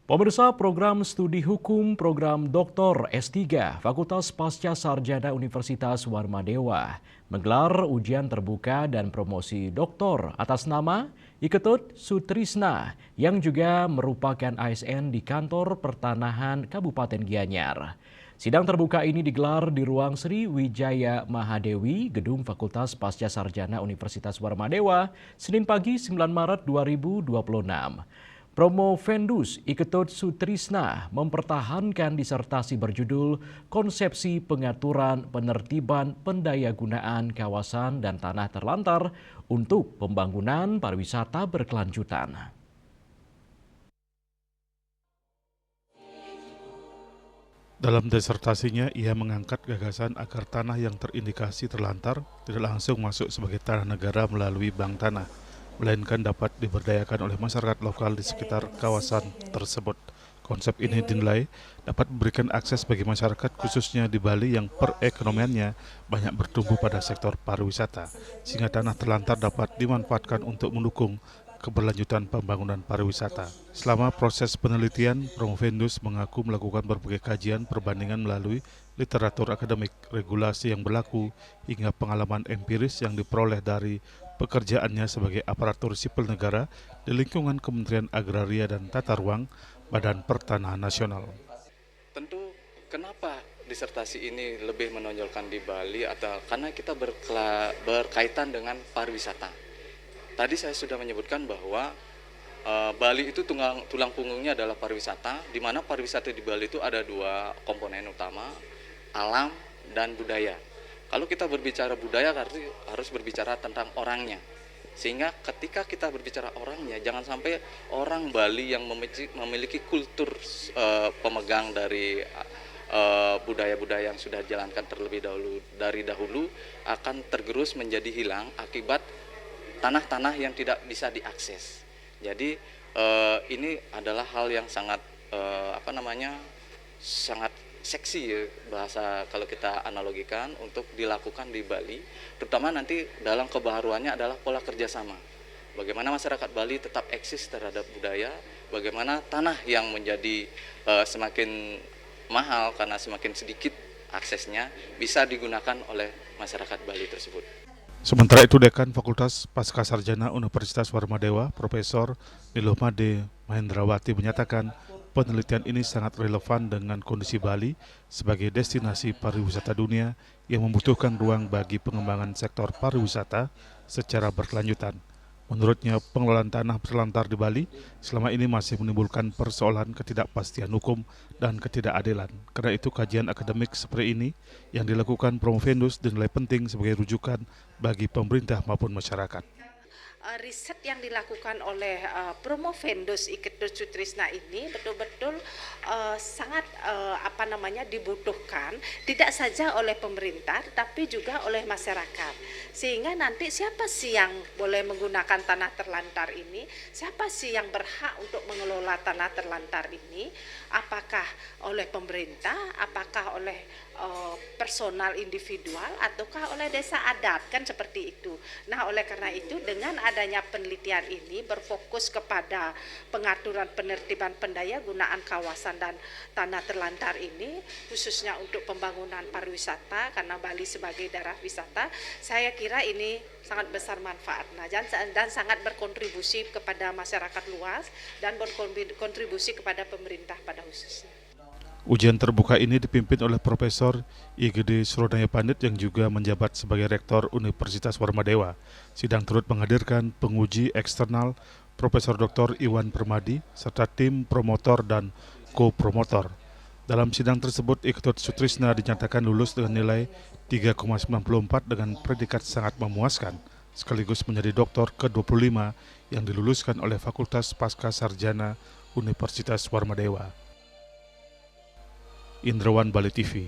Pemirsa program studi hukum program Dr. S3 Fakultas Pasca Sarjana Universitas Warmadewa menggelar ujian terbuka dan promosi doktor atas nama Iketut Sutrisna yang juga merupakan ASN di Kantor Pertanahan Kabupaten Gianyar. Sidang terbuka ini digelar di ruang Sri Wijaya Mahadewi, Gedung Fakultas Pasca Sarjana Universitas Warmadewa, Senin pagi 9 Maret 2026. Promovendus Iketut Sutrisna mempertahankan disertasi berjudul Konsepsi Pengaturan Penertiban Pendayagunaan Kawasan dan Tanah Terlantar untuk Pembangunan Pariwisata Berkelanjutan. Dalam disertasinya, ia mengangkat gagasan agar tanah yang terindikasi terlantar tidak langsung masuk sebagai tanah negara melalui bank tanah, melainkan dapat diberdayakan oleh masyarakat lokal di sekitar kawasan tersebut. Konsep ini dinilai dapat memberikan akses bagi masyarakat khususnya di Bali yang perekonomiannya banyak bertumbuh pada sektor pariwisata, sehingga tanah terlantar dapat dimanfaatkan untuk mendukung keberlanjutan pembangunan pariwisata. Selama proses penelitian, Promovendus mengaku melakukan berbagai kajian perbandingan melalui literatur akademik, regulasi yang berlaku, hingga pengalaman empiris yang diperoleh dari pekerjaannya sebagai aparatur sipil negara di lingkungan Kementerian Agraria dan Tata Ruang, Badan Pertanahan Nasional. Tentu kenapa disertasi ini lebih menonjolkan di Bali atau karena kita berkaitan dengan pariwisata. Tadi saya sudah menyebutkan bahwa Bali itu tulang punggungnya adalah pariwisata, di mana pariwisata di Bali itu ada dua komponen utama, alam dan budaya. Kalau kita berbicara budaya harus berbicara tentang orangnya. Sehingga ketika kita berbicara orangnya, jangan sampai orang Bali yang memiliki kultur pemegang dari budaya-budaya yang sudah dijalankan terlebih dahulu akan tergerus menjadi hilang akibat tanah-tanah yang tidak bisa diakses. Jadi ini adalah hal yang sangat sangat seksi ya, bahasa kalau kita analogikan untuk dilakukan di Bali, terutama nanti dalam kebaharuannya adalah pola kerjasama. Bagaimana masyarakat Bali tetap eksis terhadap budaya, bagaimana tanah yang menjadi semakin mahal karena semakin sedikit aksesnya bisa digunakan oleh masyarakat Bali tersebut. Sementara itu, Dekan Fakultas Pasca Sarjana Universitas Warmadewa, Profesor Nilomade Mahendrawati menyatakan penelitian ini sangat relevan dengan kondisi Bali sebagai destinasi pariwisata dunia yang membutuhkan ruang bagi pengembangan sektor pariwisata secara berkelanjutan. Menurutnya, pengelolaan tanah terlantar di Bali selama ini masih menimbulkan persoalan ketidakpastian hukum dan ketidakadilan. Karena itu, kajian akademik seperti ini yang dilakukan Promovendus dinilai penting sebagai rujukan bagi pemerintah maupun masyarakat. Riset yang dilakukan oleh Promovendus Iketut Sutrisna ini betul-betul sangat dibutuhkan tidak saja oleh pemerintah tetapi juga oleh masyarakat, sehingga nanti siapa sih yang boleh menggunakan tanah terlantar ini, siapa sih yang berhak untuk mengelola tanah terlantar ini, apakah oleh pemerintah, apakah oleh personal individual ataukah oleh desa adat, kan seperti itu. Nah, oleh karena itu dengan adanya penelitian ini berfokus kepada pengaturan penertiban pendayagunaan kawasan dan tanah terlantar ini khususnya untuk pembangunan pariwisata karena Bali sebagai daerah wisata, saya kira ini sangat besar manfaatnya dan sangat berkontribusi kepada masyarakat luas dan berkontribusi kepada pemerintah pada khususnya. Ujian terbuka ini dipimpin oleh Profesor IGD Surodaya Pandit yang juga menjabat sebagai Rektor Universitas Warmadewa. Sidang turut menghadirkan penguji eksternal Profesor Dr. Iwan Permadi serta tim promotor dan co-promotor. Dalam sidang tersebut, Iketut Sutrisna dinyatakan lulus dengan nilai 3,94 dengan predikat sangat memuaskan, sekaligus menjadi doktor ke-25 yang diluluskan oleh Fakultas Pasca Sarjana Universitas Warmadewa. Indrawan, Bali TV.